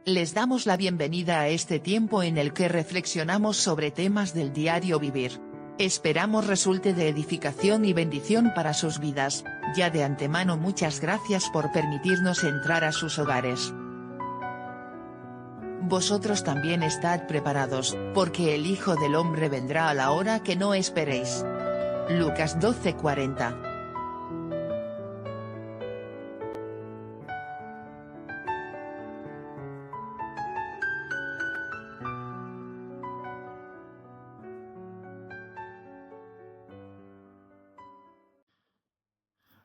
Les damos la bienvenida a este tiempo en el que reflexionamos sobre temas del diario vivir. Esperamos resulte de edificación y bendición para sus vidas. Ya de antemano muchas gracias por permitirnos entrar a sus hogares. Vosotros también estad preparados, porque el Hijo del Hombre vendrá a la hora que no esperéis. Lucas 12:40.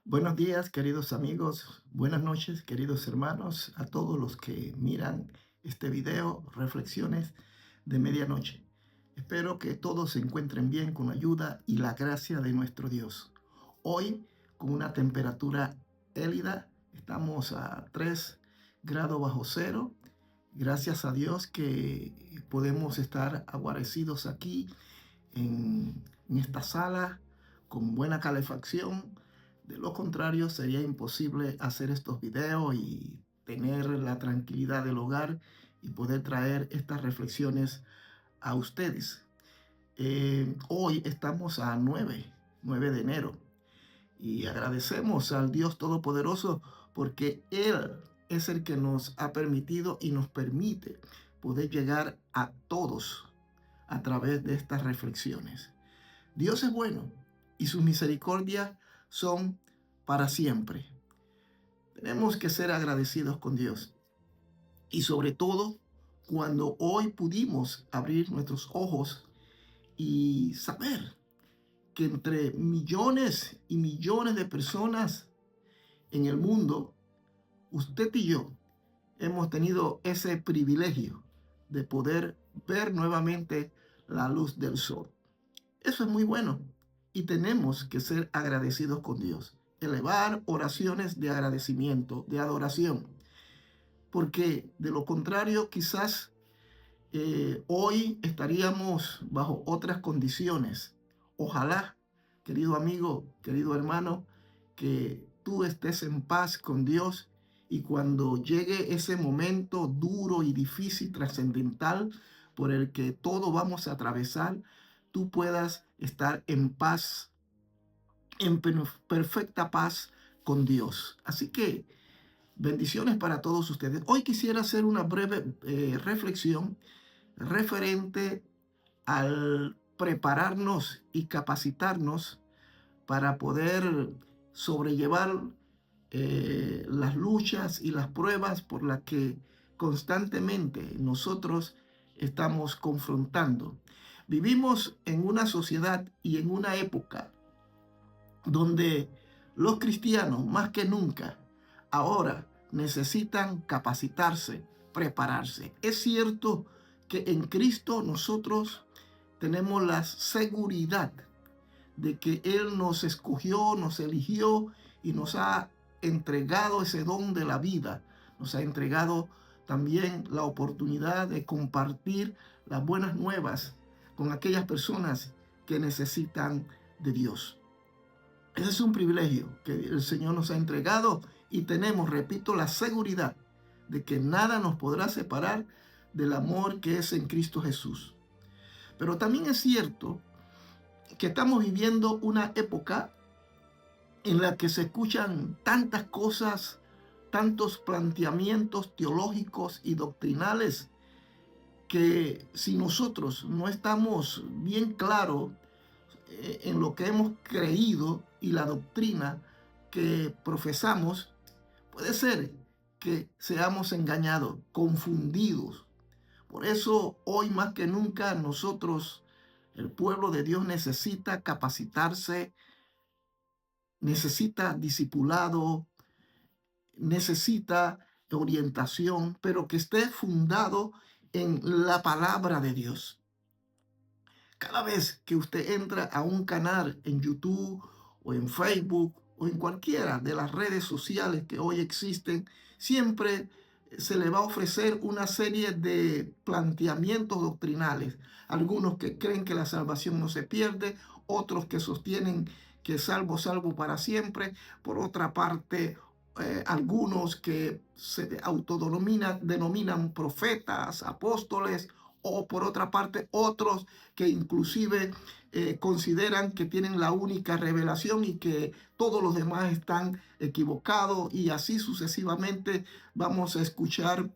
Buenos días, queridos amigos. Buenas noches, queridos hermanos, a todos los que miran este video, Reflexiones de Medianoche. Espero que todos se encuentren bien con la ayuda y la gracia de nuestro Dios. Hoy, con una temperatura élida, estamos a 3 grados bajo cero. Gracias a Dios que podemos estar aguarecidos aquí en esta sala con buena calefacción. De lo contrario, sería imposible hacer estos videos y tener la tranquilidad del hogar y poder traer estas reflexiones a ustedes. Hoy estamos a 9 de enero y agradecemos al Dios Todopoderoso porque Él es el que nos ha permitido y nos permite poder llegar a todos a través de estas reflexiones. Dios es bueno y sus misericordias son para siempre. Tenemos que ser agradecidos con Dios. Y sobre todo, cuando hoy pudimos abrir nuestros ojos y saber que entre millones y millones de personas en el mundo, usted y yo hemos tenido ese privilegio de poder ver nuevamente la luz del sol. Eso es muy bueno y tenemos que ser agradecidos con Dios. Elevar oraciones de agradecimiento, de adoración, porque de lo contrario quizás hoy estaríamos bajo otras condiciones. Ojalá, querido amigo, querido hermano, que tú estés en paz con Dios y cuando llegue ese momento duro y difícil, trascendental, por el que todos vamos a atravesar, tú puedas estar en paz, en perfecta paz con Dios. Así que bendiciones para todos ustedes. Hoy quisiera hacer una breve reflexión referente al prepararnos y capacitarnos para poder sobrellevar las luchas y las pruebas por las que constantemente nosotros estamos confrontando. Vivimos en una sociedad y en una época donde los cristianos más que nunca ahora necesitan capacitarse, prepararse. Es cierto que en Cristo nosotros tenemos la seguridad de que Él nos escogió, nos eligió y nos ha entregado ese don de la vida. Nos ha entregado también la oportunidad de compartir las buenas nuevas con aquellas personas que necesitan de Dios. Ese es un privilegio que el Señor nos ha entregado y tenemos, repito, la seguridad de que nada nos podrá separar del amor que es en Cristo Jesús. Pero también es cierto que estamos viviendo una época en la que se escuchan tantas cosas, tantos planteamientos teológicos y doctrinales, que si nosotros no estamos bien claros en lo que hemos creído y la doctrina que profesamos, puede ser que seamos engañados, confundidos. Por eso hoy más que nunca nosotros, el pueblo de Dios, necesita capacitarse, necesita discipulado, necesita orientación, pero que esté fundado en la palabra de Dios. Cada vez que usted entra a un canal en YouTube o en Facebook o en cualquiera de las redes sociales que hoy existen, siempre se le va a ofrecer una serie de planteamientos doctrinales. Algunos que creen que la salvación no se pierde, otros que sostienen que salvo para siempre. Por otra parte, algunos que se denominan profetas, apóstoles, o por otra parte otros que inclusive consideran que tienen la única revelación y que todos los demás están equivocados, y así sucesivamente vamos a escuchar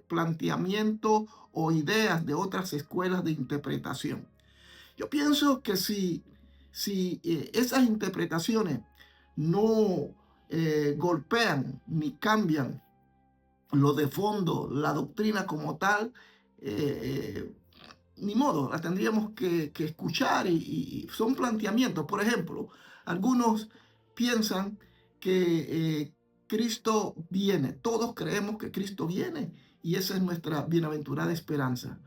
planteamientos o ideas de otras escuelas de interpretación. Yo pienso que si esas interpretaciones no golpean ni cambian lo de fondo, la doctrina como tal, eh, ni modo, la tendríamos que escuchar, y son planteamientos. Por ejemplo, algunos piensan que Cristo viene. Todos creemos que Cristo viene y esa es nuestra bienaventurada esperanza.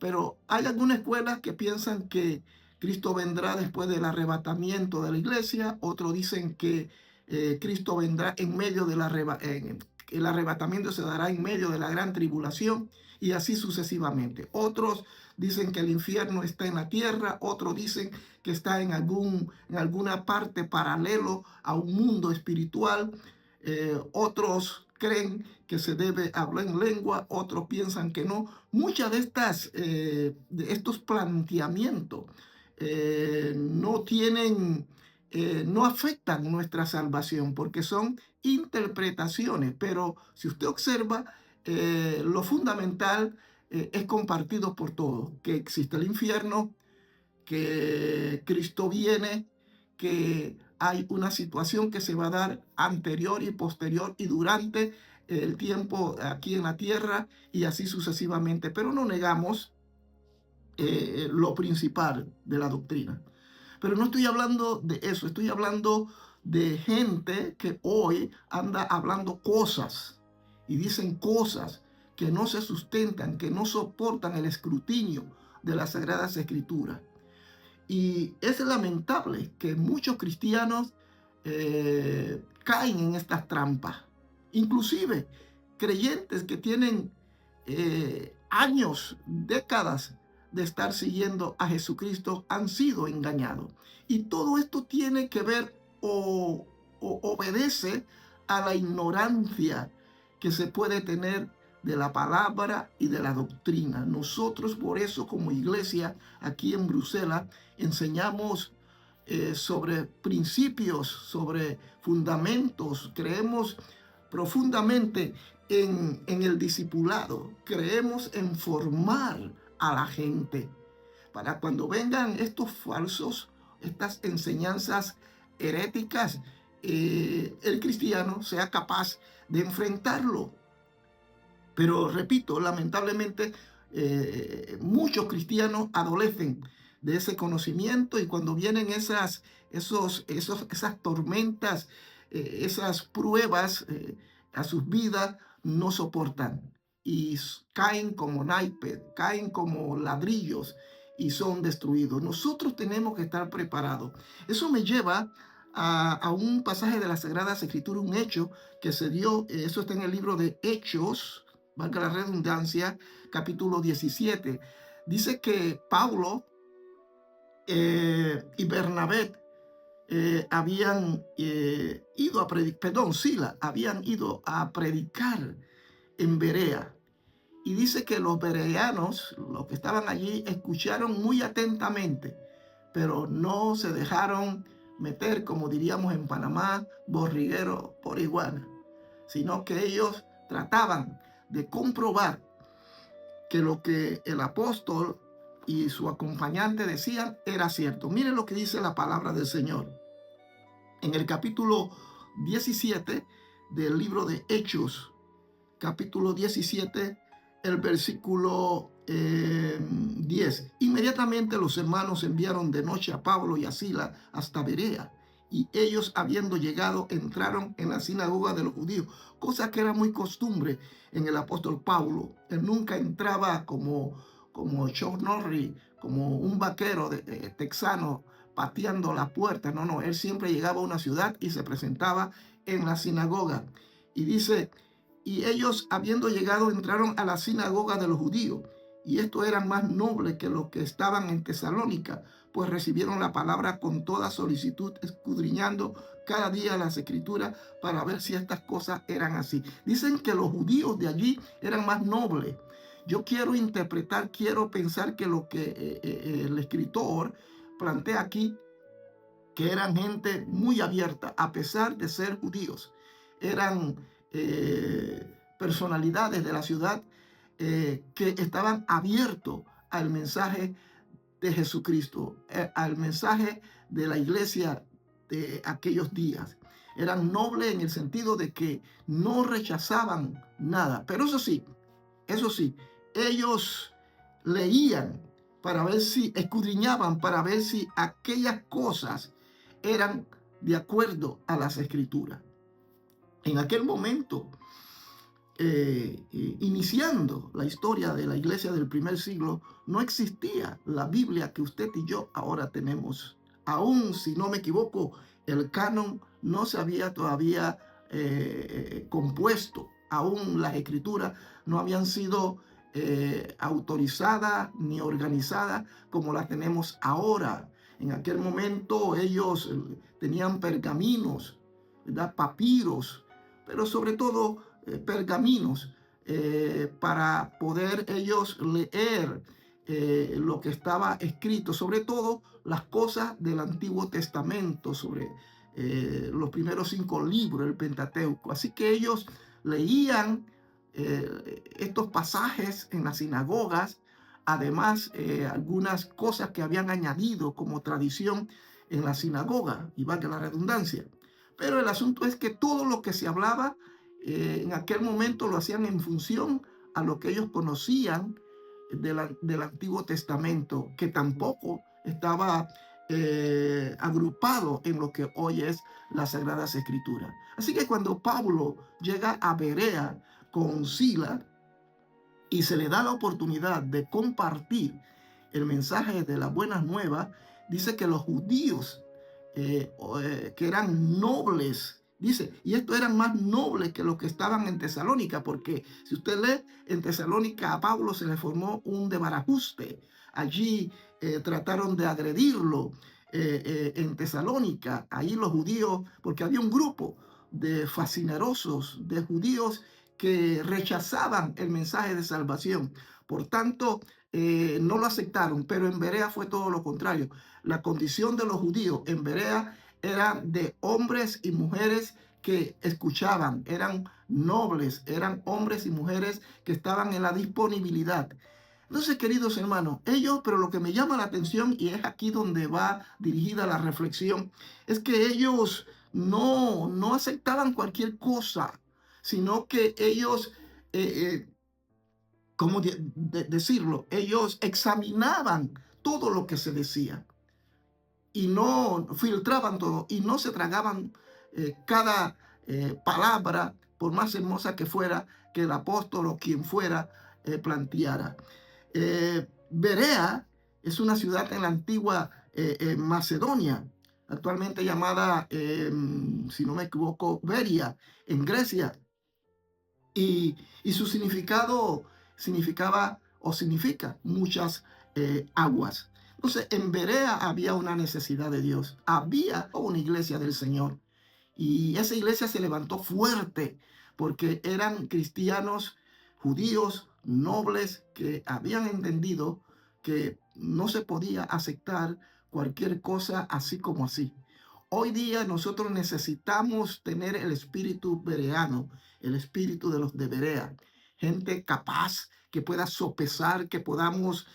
Pero hay algunas escuelas que piensan que Cristo vendrá después del arrebatamiento de la iglesia. Otros dicen que Cristo vendrá en medio del el arrebatamiento se dará en medio de la gran tribulación, y así sucesivamente. Otros dicen que el infierno está en la tierra, otros dicen que está en alguna parte paralelo a un mundo espiritual, otros creen que se debe hablar en lengua, otros piensan que no. Muchas de estos planteamientos no afectan nuestra salvación porque son interpretaciones, pero si usted observa, lo fundamental es compartido por todos, que existe el infierno, que Cristo viene, que hay una situación que se va a dar anterior y posterior y durante el tiempo aquí en la tierra, y así sucesivamente, pero no negamos lo principal de la doctrina. Pero no estoy hablando de eso, estoy hablando de gente que hoy anda hablando cosas y dicen cosas que no se sustentan, que no soportan el escrutinio de las Sagradas Escrituras. Y es lamentable que muchos cristianos caen en estas trampas. Inclusive creyentes que tienen años, décadas de estar siguiendo a Jesucristo han sido engañados. Y todo esto tiene que ver o obedece a la ignorancia que se puede tener de la palabra y de la doctrina. Nosotros por eso como iglesia aquí en Bruselas enseñamos sobre principios, sobre fundamentos. Creemos profundamente en el discipulado. Creemos en formar a la gente para cuando vengan estos falsos, estas enseñanzas heréticas, el cristiano sea capaz de enfrentarlo. Pero repito, lamentablemente muchos cristianos adolecen de ese conocimiento, y cuando vienen esas tormentas, esas pruebas a sus vidas, no soportan y caen como naipes, caen como ladrillos y son destruidos. Nosotros tenemos que estar preparados. Eso me lleva a un pasaje de las Sagradas Escrituras, un hecho que se dio, eso está en el libro de Hechos, valga la redundancia, capítulo 17. Dice que Pablo y Bernabé habían ido a predicar, Sila, habían ido a predicar en Berea. Y dice que los bereanos, los que estaban allí, escucharon muy atentamente, pero no se dejaron meter, como diríamos en Panamá, borriguero por iguana, sino que ellos trataban de comprobar que lo que el apóstol y su acompañante decían era cierto. Miren lo que dice la palabra del Señor. En el capítulo 17 del libro de Hechos, capítulo 17, el versículo 10. Inmediatamente los hermanos enviaron de noche a Pablo y a Sila hasta Berea, y ellos, habiendo llegado, entraron en la sinagoga de los judíos, cosa que era muy costumbre en el apóstol Pablo. Él nunca entraba como Chuck Norris, como un vaquero texano pateando la puerta. No, él siempre llegaba a una ciudad y se presentaba en la sinagoga. Y dice, y ellos, habiendo llegado, entraron a la sinagoga de los judíos, y estos eran más nobles que los que estaban en Tesalónica, pues recibieron la palabra con toda solicitud, escudriñando cada día las escrituras para ver si estas cosas eran así. Dicen que los judíos de allí eran más nobles. Yo quiero interpretar, quiero pensar que lo que el escritor plantea aquí, que eran gente muy abierta, a pesar de ser judíos. Eran personalidades de la ciudad que estaban abiertos al mensaje de Jesucristo, al mensaje de la iglesia de aquellos días. Eran nobles en el sentido de que no rechazaban nada. Pero eso sí, ellos leían para ver si, escudriñaban para ver si aquellas cosas eran de acuerdo a las escrituras. En aquel momento, iniciando la historia de la iglesia del primer siglo, no existía la Biblia que usted y yo ahora tenemos. Aún, si no me equivoco, el canon no se había todavía compuesto. Aún las escrituras no habían sido autorizadas ni organizadas como las tenemos ahora. En aquel momento ellos tenían pergaminos, ¿verdad? Papiros, pero sobre todo pergaminos para poder ellos leer lo que estaba escrito, sobre todo las cosas del Antiguo Testamento, sobre los primeros 5 libros del Pentateuco. Así que ellos leían estos pasajes en las sinagogas, además algunas cosas que habían añadido como tradición en la sinagoga, y valga la redundancia. Pero el asunto es que todo lo que se hablaba en aquel momento lo hacían en función a lo que ellos conocían del Antiguo Testamento, que tampoco estaba agrupado en lo que hoy es las Sagradas Escrituras. Así que cuando Pablo llega a Berea con Sila y se le da la oportunidad de compartir el mensaje de las buenas nuevas, dice que los judíos que eran nobles, dice, y estos eran más nobles que los que estaban en Tesalónica, porque si usted lee, en Tesalónica a Pablo se le formó un desbarajuste. Allí trataron de agredirlo en Tesalónica. Ahí los judíos, porque había un grupo de fascinerosos, de judíos que rechazaban el mensaje de salvación. Por tanto, no lo aceptaron, pero en Berea fue todo lo contrario. La condición de los judíos en Berea era de hombres y mujeres que escuchaban, eran nobles, eran hombres y mujeres que estaban en la disponibilidad. Entonces, queridos hermanos, ellos, pero lo que me llama la atención, y es aquí donde va dirigida la reflexión, es que ellos no aceptaban cualquier cosa, sino que ellos ¿cómo decirlo? Ellos examinaban todo lo que se decía y no filtraban todo y no se tragaban cada palabra, por más hermosa que fuera, que el apóstol o quien fuera planteara. Berea es una ciudad en la antigua Macedonia, actualmente llamada, si no me equivoco, Beria, en Grecia. Y su significado significaba o significa muchas aguas. Entonces, en Berea había una necesidad de Dios, había una iglesia del Señor. Y esa iglesia se levantó fuerte porque eran cristianos judíos nobles que habían entendido que no se podía aceptar cualquier cosa así como así. Hoy día nosotros necesitamos tener el espíritu bereano, el espíritu de los de Berea, gente capaz que pueda sopesar, que podamos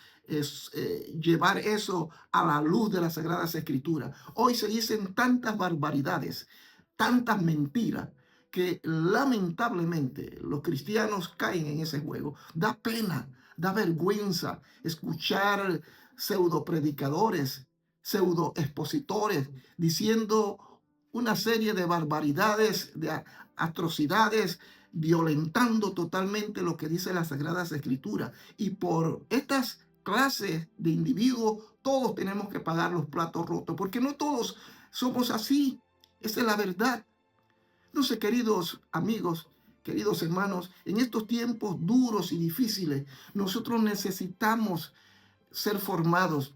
llevar eso a la luz de las Sagradas Escrituras. Hoy se dicen tantas barbaridades, tantas mentiras, que lamentablemente los cristianos caen en ese juego. Da pena, da vergüenza escuchar pseudo predicadores, pseudo expositores diciendo una serie de barbaridades, de atrocidades, violentando totalmente lo que dice las Sagradas Escrituras. Y por estas clases de individuos, todos tenemos que pagar los platos rotos, porque no todos somos así. Esa es la verdad. Entonces, queridos amigos, queridos hermanos, en estos tiempos duros y difíciles, nosotros necesitamos ser formados,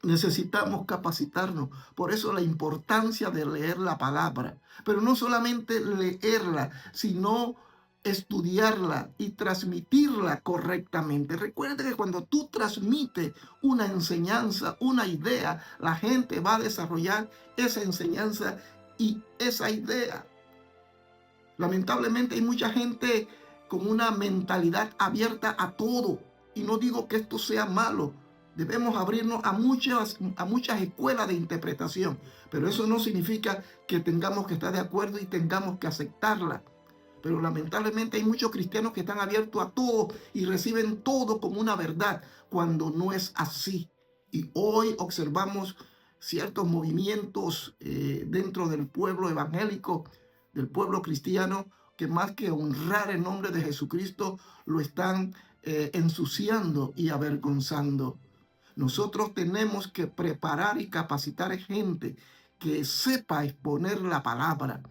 necesitamos capacitarnos. Por eso la importancia de leer la palabra. Pero no solamente leerla, sino estudiarla y transmitirla correctamente. Recuerda que cuando tú transmites una enseñanza, una idea, la gente va a desarrollar esa enseñanza y esa idea. Lamentablemente hay mucha gente con una mentalidad abierta a todo. Y no digo que esto sea malo. Debemos abrirnos a muchas escuelas de interpretación. Pero eso no significa que tengamos que estar de acuerdo y tengamos que aceptarla. Pero lamentablemente hay muchos cristianos que están abiertos a todo y reciben todo como una verdad, cuando no es así. Y hoy observamos ciertos movimientos dentro del pueblo evangélico, del pueblo cristiano, que más que honrar el nombre de Jesucristo, lo están ensuciando y avergonzando. Nosotros tenemos que preparar y capacitar gente que sepa exponer la palabra.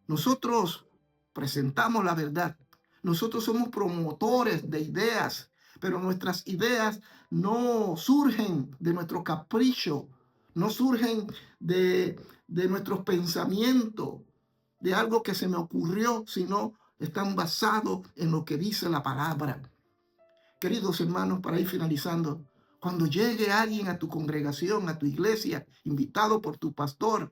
Nosotros presentamos la verdad. Nosotros somos promotores de ideas, pero nuestras ideas no surgen de nuestro capricho, no surgen de nuestros pensamientos, de algo que se me ocurrió, sino están basados en lo que dice la palabra. Queridos hermanos, para ir finalizando, cuando llegue alguien a tu congregación, a tu iglesia, invitado por tu pastor,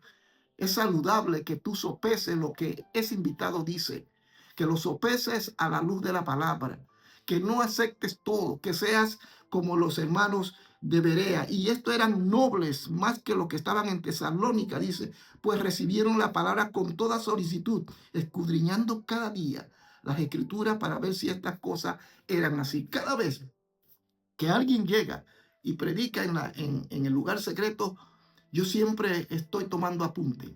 es saludable que tú sopeses lo que ese invitado dice, que lo sopeses a la luz de la palabra, que no aceptes todo, que seas como los hermanos de Berea. Y estos eran nobles más que los que estaban en Tesalónica, dice, pues recibieron la palabra con toda solicitud, escudriñando cada día las escrituras para ver si estas cosas eran así. Cada vez que alguien llega y predica en el lugar secreto, yo siempre estoy tomando apunte,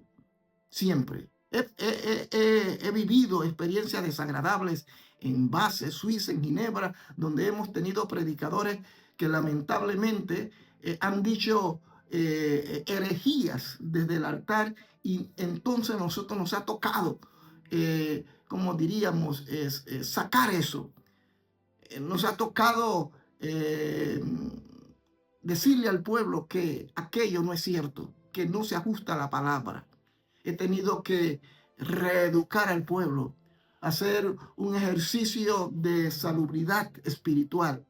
siempre. He vivido experiencias desagradables en Basel, Suiza, en Ginebra, donde hemos tenido predicadores que lamentablemente han dicho herejías desde el altar, y entonces nosotros nos ha tocado, como diríamos, sacar eso. Nos ha tocado decirle al pueblo que aquello no es cierto, que no se ajusta a la palabra. He tenido que reeducar al pueblo, hacer un ejercicio de salubridad espiritual,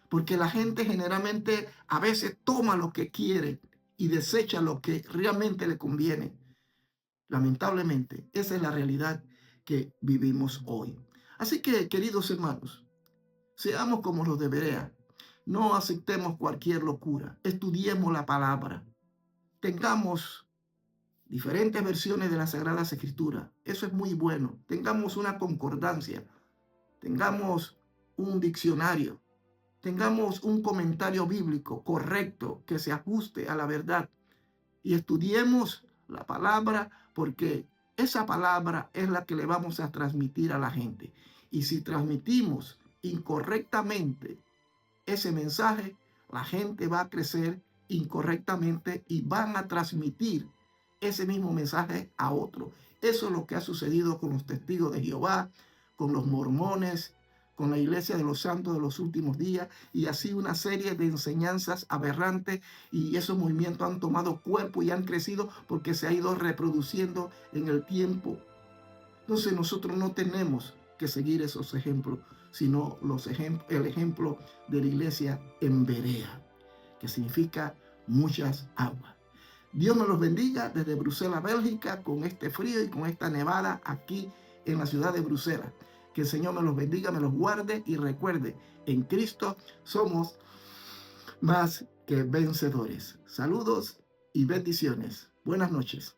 porque la gente generalmente a veces toma lo que quiere y desecha lo que realmente le conviene. Lamentablemente, esa es la realidad que vivimos hoy. Así que, queridos hermanos, seamos como los de Berea. No aceptemos cualquier locura. Estudiemos la palabra. Tengamos diferentes versiones de las Sagradas Escrituras. Eso es muy bueno. Tengamos una concordancia. Tengamos un diccionario. Tengamos un comentario bíblico correcto que se ajuste a la verdad. Y estudiemos la palabra, porque esa palabra es la que le vamos a transmitir a la gente. Y si transmitimos incorrectamente ese mensaje, la gente va a crecer incorrectamente y van a transmitir ese mismo mensaje a otro. Eso es lo que ha sucedido con los testigos de Jehová, con los mormones, con la iglesia de los santos de los últimos días, y así una serie de enseñanzas aberrantes, y esos movimientos han tomado cuerpo y han crecido porque se ha ido reproduciendo en el tiempo. Entonces nosotros no tenemos que seguir esos ejemplos, sino el ejemplo de la iglesia en Berea, que significa muchas aguas. Dios me los bendiga desde Bruselas, Bélgica, con este frío y con esta nevada aquí en la ciudad de Bruselas. Que el Señor me los bendiga, me los guarde, y recuerde, en Cristo somos más que vencedores. Saludos y bendiciones. Buenas noches.